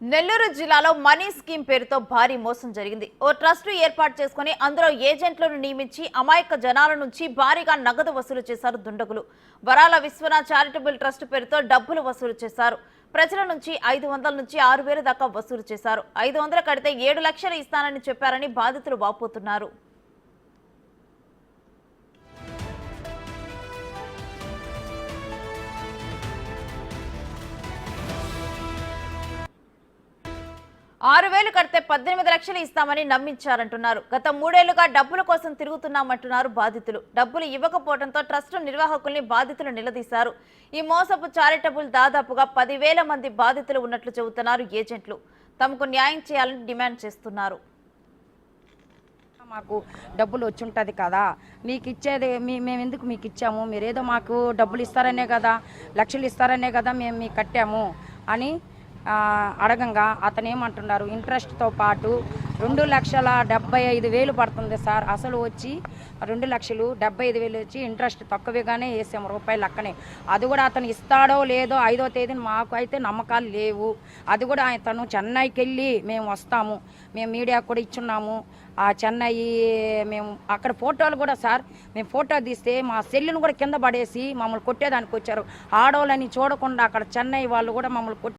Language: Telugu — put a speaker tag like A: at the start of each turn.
A: నెల్లూరు జిల్లాలో మనీ స్కీమ్ పేరుతో భారీ మోసం జరిగింది. ఓ ట్రస్ట్ ఏర్పాటు చేసుకుని అందులో ఏజెంట్లను నియమించి అమాయక జనాల నుంచి భారీగా నగదు వసూలు చేశారు దుండగులు. వరాల విశ్వనాథ్ చారిటబుల్ ట్రస్ట్ పేరుతో డబ్బులు వసూలు చేశారు. ప్రజల నుంచి 500 నుంచి 6,000 దాకా వసూలు చేశారు. 500 కడితే 7 లక్షలు ఇస్తానని చెప్పారని బాధితులు వాపోతున్నారు. 6,000 కడితే 18 లక్షలు ఇస్తామని నమ్మించారంటున్నారు. గత 3 ఏళ్లుగా డబ్బుల కోసం తిరుగుతున్నామంటున్నారు బాధితులు. డబ్బులు ఇవ్వకపోవడంతో ట్రస్టు నిర్వాహకుల్ని బాధితులు నిలదీశారు. ఈ మోసపు చారిటబుల్ దాదాపుగా 10,000 మంది బాధితులు ఉన్నట్లు చెబుతున్నారు ఏజెంట్లు. తమకు న్యాయం చేయాలని డిమాండ్ చేస్తున్నారు.
B: మాకు డబ్బులు వచ్చి ఉంటుంది కదా, మీకు ఇచ్చేది మేము ఎందుకు మీకు ఇచ్చాము, మీరేదో మాకు డబ్బులు ఇస్తారనే కదా, లక్షలు ఇస్తారనే కదా మేము మీకు కట్టాము అని అడగంగా అతను ఏమంటున్నారు, ఇంట్రెస్ట్తో పాటు 2,75,000 పడుతుంది సార్. అసలు వచ్చి 2,75,000 వచ్చి ఇంట్రెస్ట్ తక్కువగానే వేసాము, రూపాయలు లెక్కనే. అది కూడా అతను ఇస్తాడో లేదో 5వ తేదీని మాకు అయితే నమ్మకాలు లేవు. అది కూడా అతను చెన్నైకి వెళ్ళి మేము వస్తాము, మేము మీడియాకు కూడా ఇచ్చున్నాము. ఆ చెన్నై మేము అక్కడ ఫోటోలు కూడా సార్, మేము ఫోటో తీస్తే మా సెల్లును కూడా కింద పడేసి మమ్మల్ని కొట్టేదానికి వచ్చారు. ఆడవాళ్ళని చూడకుండా అక్కడ చెన్నై వాళ్ళు కూడా మమ్మల్ని